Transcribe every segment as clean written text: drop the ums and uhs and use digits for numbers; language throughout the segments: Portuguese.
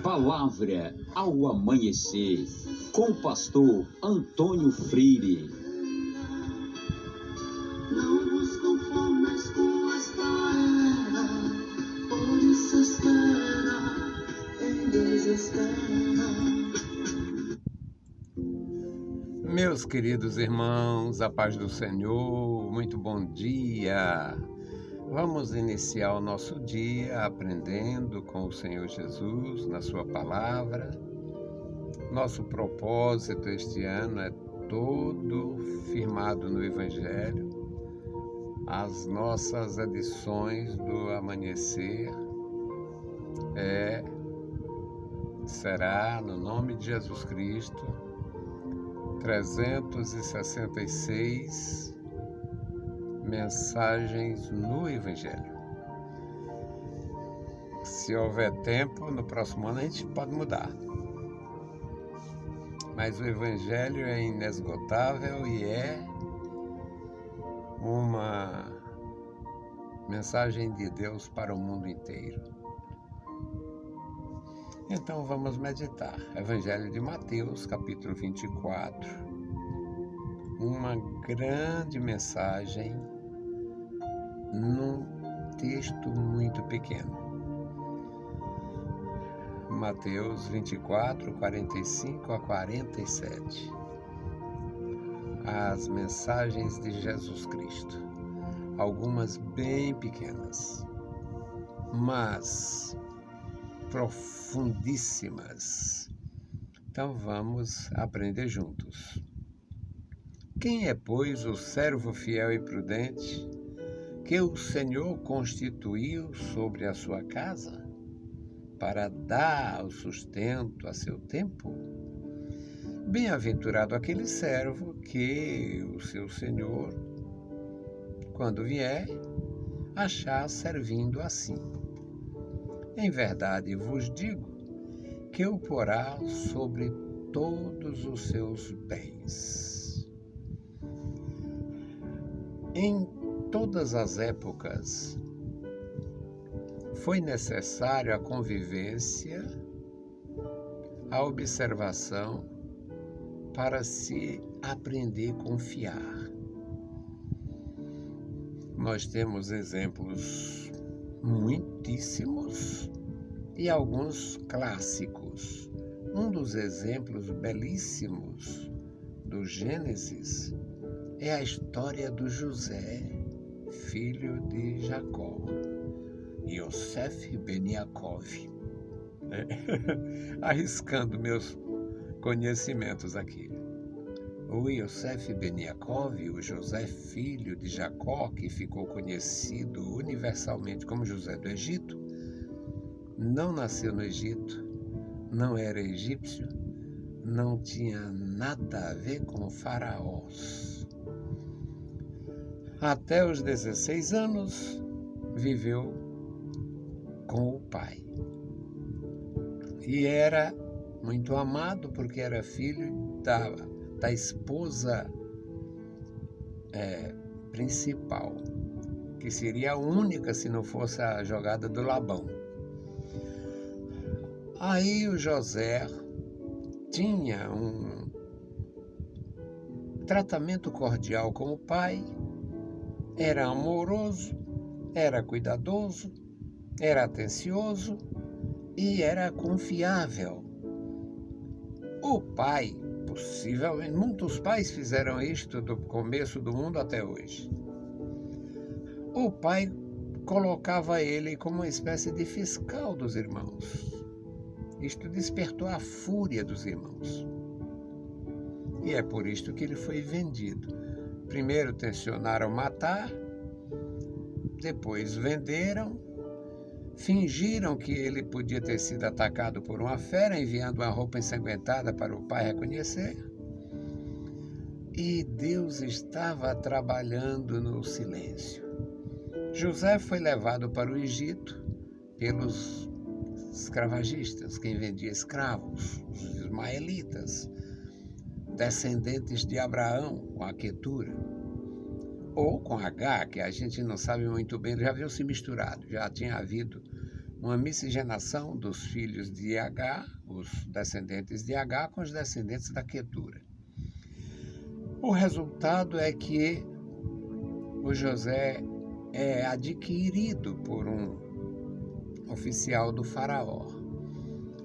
Palavra ao amanhecer, com o pastor Antônio Freire. Não vos conformes com esta era, por isso espera, em Deus espera. Meus queridos irmãos, a paz do Senhor, muito bom dia. Vamos iniciar o nosso dia aprendendo com o Senhor Jesus na sua palavra. Nosso propósito este ano é todo firmado no Evangelho. As nossas edições do amanhecer será no nome de Jesus Cristo, 366 mensagens no Evangelho. Se houver tempo, no próximo ano a gente pode mudar. Mas o Evangelho é inesgotável e é uma mensagem de Deus para o mundo inteiro. Então vamos meditar. Evangelho de Mateus, capítulo 24. Uma grande mensagem num texto muito pequeno. Mateus 24, 45 a 47. As mensagens de Jesus Cristo. Algumas bem pequenas, mas profundíssimas. Então vamos aprender juntos. Quem é, pois, o servo fiel e prudente que o Senhor constituiu sobre a sua casa para dar o sustento a seu tempo? Bem-aventurado aquele servo que o seu Senhor, quando vier, achar servindo assim. Em verdade vos digo que o porá sobre todos os seus bens. Em todas as épocas foi necessário a convivência, a observação para se aprender a confiar. Nós temos exemplos muitíssimos e alguns clássicos. Um dos exemplos belíssimos do Gênesis é a história do José, filho de Jacó, Yosef ben Yaakov. Arriscando meus conhecimentos aqui. O Yosef ben Yaakov, o José filho de Jacó, que ficou conhecido universalmente como José do Egito, não nasceu no Egito, não era egípcio, não tinha nada a ver com faraós. Até os 16 anos, viveu com o pai. E era muito amado porque era filho da esposa principal, que seria a única se não fosse a jogada do Labão. Aí o José tinha um tratamento cordial com o pai, era amoroso, era cuidadoso, era atencioso e era confiável. O pai, possivelmente, muitos pais fizeram isto do começo do mundo até hoje. O pai colocava ele como uma espécie de fiscal dos irmãos. Isto despertou a fúria dos irmãos. E é por isto que ele foi vendido. Primeiro tensionaram matar, depois venderam, fingiram que ele podia ter sido atacado por uma fera, enviando uma roupa ensanguentada para o pai reconhecer. E Deus estava trabalhando no silêncio. José foi levado para o Egito pelos escravagistas, quem vendia escravos, os ismaelitas, descendentes de Abraão, com a Quetura. ou com H, que a gente não sabe muito bem, já haviam se misturado, já tinha havido uma miscigenação dos filhos de H, os descendentes de H, com os descendentes da Quetura. O resultado é que o José é adquirido por um oficial do faraó.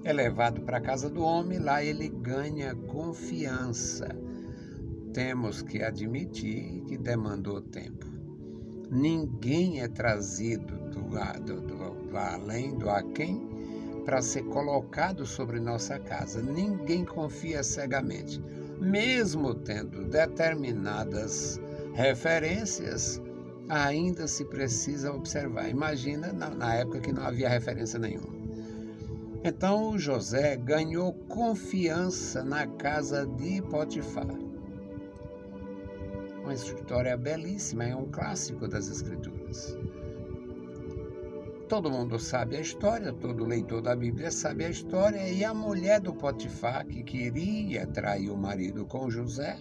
É levado para a casa do homem, lá ele ganha confiança. Temos que admitir que demandou tempo. Ninguém é trazido do além, do aquém, para ser colocado sobre nossa casa. Ninguém confia cegamente. Mesmo tendo determinadas referências, ainda se precisa observar. Imagina na época que não havia referência nenhuma. Então José ganhou confiança na casa de Potifar. Uma história belíssima, é um clássico das Escrituras. Todo mundo sabe a história, todo leitor da Bíblia sabe a história, e a mulher do Potifar, que queria trair o marido com José,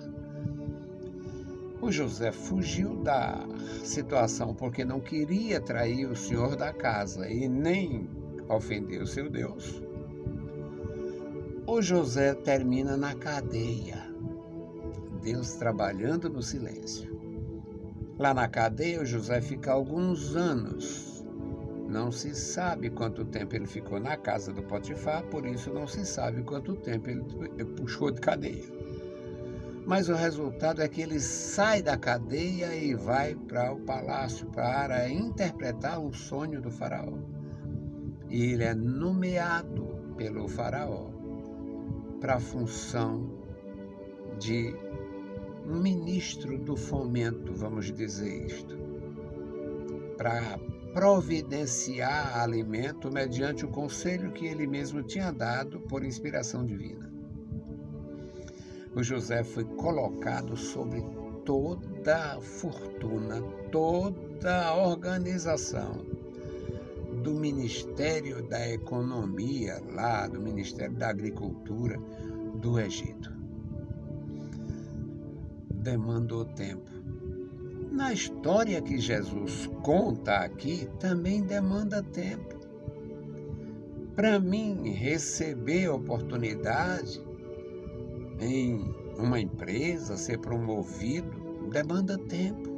o José fugiu da situação porque não queria trair o senhor da casa e nem ofender o seu Deus. O José termina na cadeia, Deus trabalhando no silêncio. Lá na cadeia, o José fica alguns anos. Não se sabe quanto tempo ele ficou na casa do Potifar, por isso não se sabe quanto tempo ele puxou de cadeia. Mas o resultado é que ele sai da cadeia e vai para o palácio para interpretar o sonho do faraó. E ele é nomeado pelo faraó para a função de um ministro do fomento, vamos dizer isto, para providenciar alimento mediante o conselho que ele mesmo tinha dado por inspiração divina. O José foi colocado sobre toda a fortuna, toda a organização do Ministério da Economia, lá do Ministério da Agricultura do Egito. Demandou tempo. Na história que Jesus conta aqui, também demanda tempo. Para mim, receber oportunidade em uma empresa, ser promovido, demanda tempo.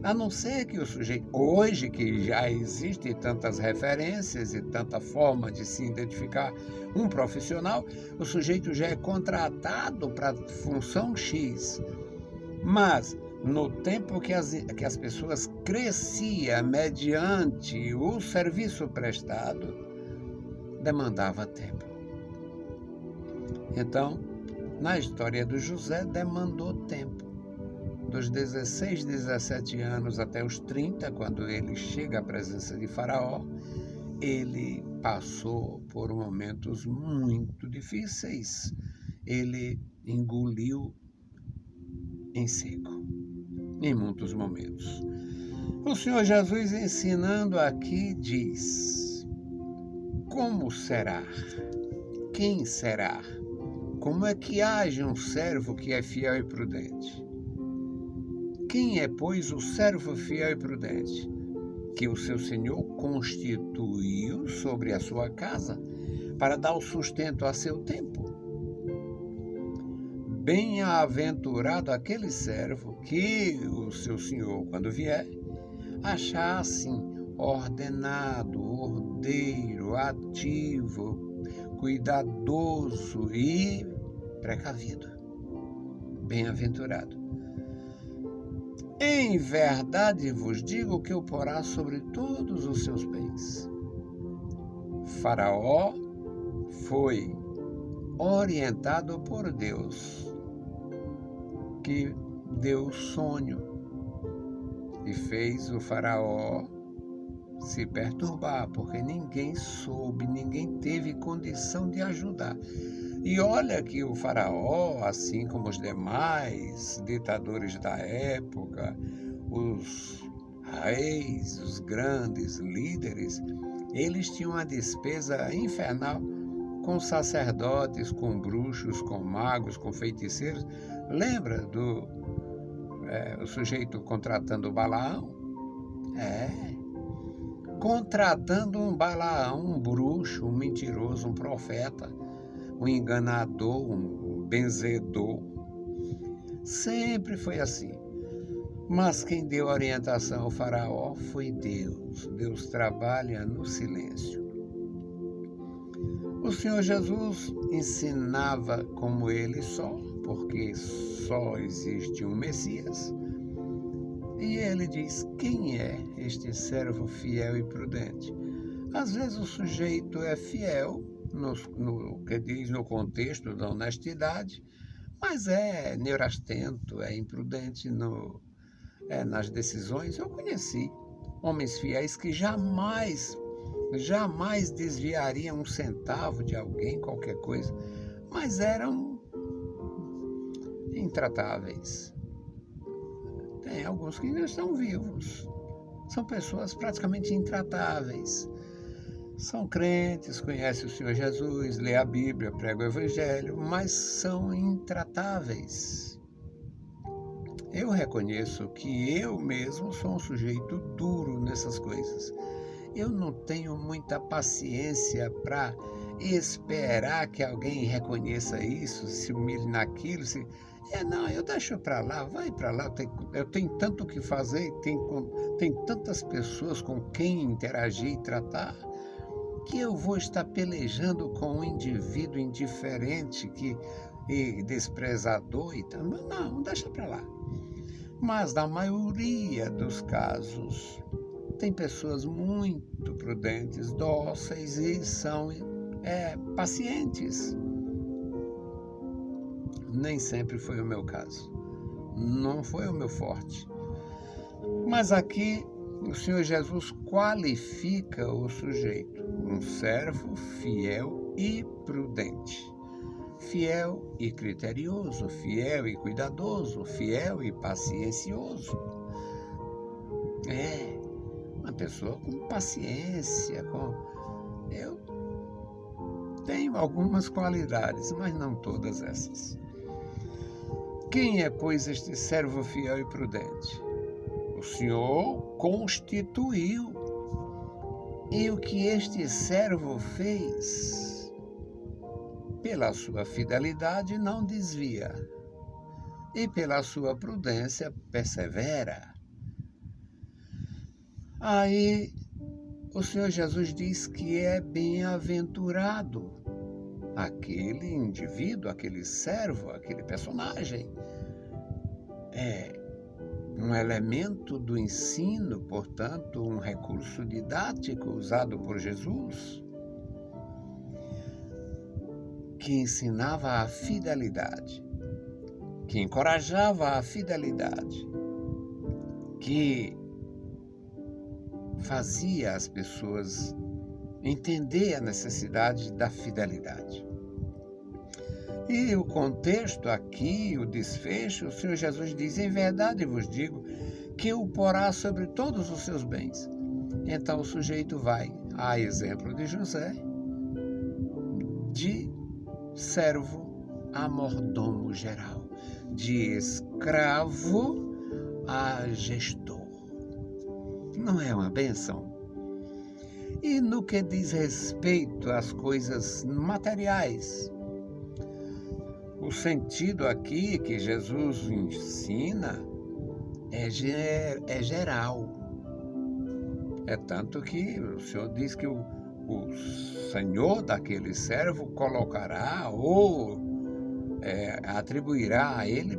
A não ser que o sujeito, hoje que já existem tantas referências e tanta forma de se identificar um profissional, o sujeito já é contratado para função X. Mas no tempo que as pessoas cresciam mediante o serviço prestado, demandava tempo. Então, na história do José, demandou tempo. Dos 16, 17 anos até os 30, quando ele chega à presença de Faraó, ele passou por momentos muito difíceis. Ele engoliu em seco, em muitos momentos. O Senhor Jesus, ensinando aqui, diz: como será? Quem será? Como é que age um servo que é fiel e prudente? Quem é, pois, o servo fiel e prudente, que o seu senhor constituiu sobre a sua casa para dar o sustento a seu tempo? Bem-aventurado aquele servo que o seu senhor, quando vier, achar assim, ordenado, ordeiro, ativo, cuidadoso e precavido. Bem-aventurado. Em verdade vos digo que o porá sobre todos os seus bens. Faraó foi orientado por Deus, que deu sonho e fez o faraó se perturbar, porque ninguém soube, ninguém teve condição de ajudar. E olha que o faraó, assim como os demais ditadores da época, os reis, os grandes líderes, eles tinham uma despesa infernal com sacerdotes, com bruxos, com magos, com feiticeiros. Lembra do o sujeito contratando o Balaão, contratando um Balaão, um bruxo, um mentiroso, um profeta, um enganador, um benzedor. Sempre foi assim. Mas quem deu orientação ao faraó foi Deus. Deus trabalha no silêncio. O Senhor Jesus ensinava como ele só, porque só existe um Messias. E ele diz: quem é este servo fiel e prudente? Às vezes o sujeito é fiel, no que diz no contexto da honestidade, mas é neurastento, é imprudente nas decisões. Eu conheci homens fiéis que jamais desviariam um centavo de alguém, qualquer coisa, mas eram intratáveis. Tem alguns que ainda estão vivos. São pessoas praticamente intratáveis. São crentes, conhecem o Senhor Jesus, lê a Bíblia, pregam o Evangelho, mas são intratáveis. Eu reconheço que eu mesmo sou um sujeito duro nessas coisas. Eu não tenho muita paciência para esperar que alguém reconheça isso, se humilhe naquilo. Não, eu deixo para lá, vai para lá. Eu tenho tanto o que fazer, tem tantas pessoas com quem interagir e tratar, que eu vou estar pelejando com um indivíduo indiferente e desprezador e tal. Não, deixa para lá. Mas na maioria dos casos, tem pessoas muito prudentes, dóceis e são pacientes. Nem sempre foi o meu caso. Não foi o meu forte. Mas aqui o Senhor Jesus qualifica o sujeito, um servo fiel e prudente. Fiel e criterioso, fiel e cuidadoso, fiel e paciencioso. Uma pessoa com paciência, Eu tenho algumas qualidades, mas não todas essas. Quem é, pois, este servo fiel e prudente? O Senhor constituiu. E o que este servo fez, pela sua fidelidade não desvia, e pela sua prudência persevera. Aí o Senhor Jesus diz que é bem-aventurado aquele indivíduo, aquele servo, aquele personagem. É um elemento do ensino, portanto, um recurso didático usado por Jesus, que ensinava a fidelidade, que encorajava a fidelidade, que fazia as pessoas entender a necessidade da fidelidade. E o contexto aqui, o desfecho, o Senhor Jesus diz: em verdade vos digo que o porá sobre todos os seus bens. Então o sujeito vai, a exemplo de José, de servo a mordomo geral, de escravo a gestor. Não é uma bênção? E no que diz respeito às coisas materiais, o sentido aqui que Jesus ensina é geral. É tanto que o Senhor diz que o Senhor daquele servo colocará ou atribuirá a ele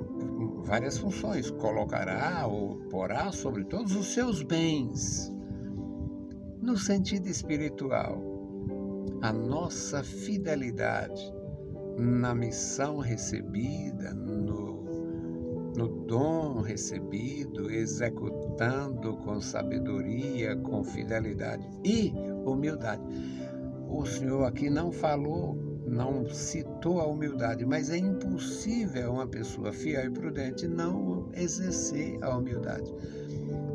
várias funções. Colocará ou porá sobre todos os seus bens. No sentido espiritual, a nossa fidelidade na missão recebida, no dom recebido, executando com sabedoria, com fidelidade e humildade. O Senhor aqui não falou, não citou a humildade, mas é impossível uma pessoa fiel e prudente não exercer a humildade,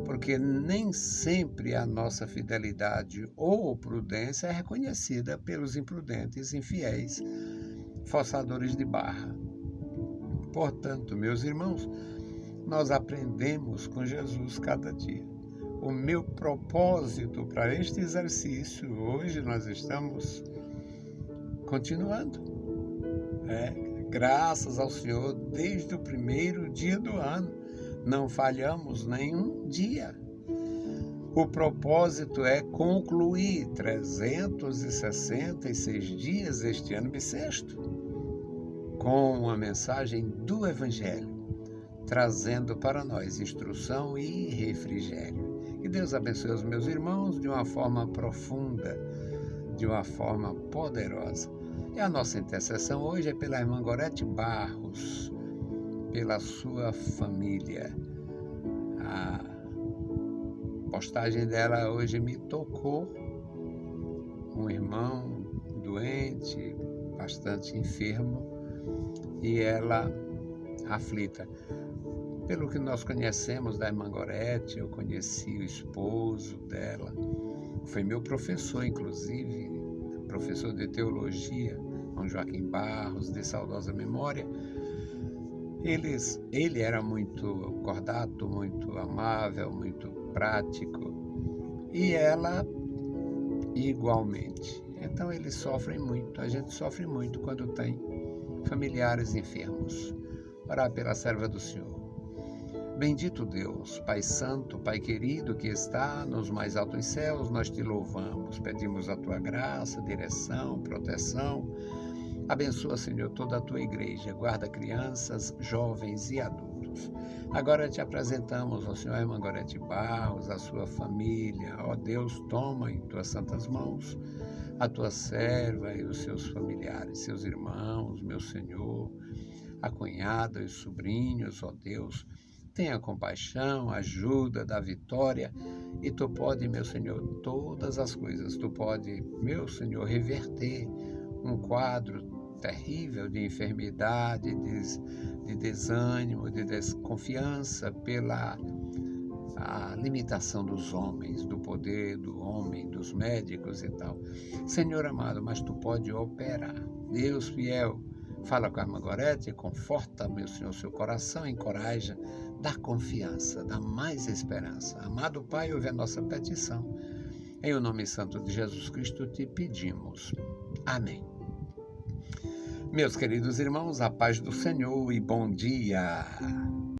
porque nem sempre a nossa fidelidade ou prudência é reconhecida pelos imprudentes, infiéis, forçadores de barra. Portanto, meus irmãos, nós aprendemos com Jesus cada dia. O meu propósito para este exercício, hoje nós estamos continuando. Graças ao Senhor, desde o primeiro dia do ano, não falhamos nenhum dia. O propósito é concluir 366 dias este ano bissexto com a mensagem do Evangelho, trazendo para nós instrução e refrigério. Que Deus abençoe os meus irmãos de uma forma profunda, de uma forma poderosa. E a nossa intercessão hoje é pela irmã Gorete Barros, pela sua família. A postagem dela hoje me tocou. Um irmão doente, bastante enfermo, e ela aflita. Pelo que nós conhecemos da irmã Gorete, eu conheci o esposo dela, foi meu professor, inclusive, professor de teologia, Dom Joaquim Barros, de saudosa memória. Ele era muito cordato, muito amável, muito prático, e ela igualmente. Então eles sofrem muito, a gente sofre muito quando tem familiares enfermos. Orar pela serva do Senhor. Bendito Deus, Pai Santo, Pai querido que está nos mais altos céus, nós te louvamos, pedimos a tua graça, direção, proteção. Abençoa, Senhor, toda a tua igreja, guarda crianças, jovens e adultos. Agora te apresentamos ao Senhor, irmã Gorete Barros, a sua família. Ó Deus, toma em tuas santas mãos a tua serva e os seus familiares, seus irmãos, meu Senhor, a cunhada e os sobrinhos, ó Deus. Tenha compaixão, ajuda, dá vitória, e tu pode, meu Senhor, todas as coisas. Tu pode, meu Senhor, reverter um quadro terrível de enfermidade, de desânimo, de desconfiança pela a limitação dos homens, do poder do homem, dos médicos e tal. Senhor amado, mas tu pode operar. Deus fiel, fala com a irmã Gorete, conforta, meu Senhor, seu coração, encoraja, dá confiança, dá mais esperança. Amado Pai, ouve a nossa petição. Em o nome santo de Jesus Cristo te pedimos. Amém. Meus queridos irmãos, a paz do Senhor e bom dia.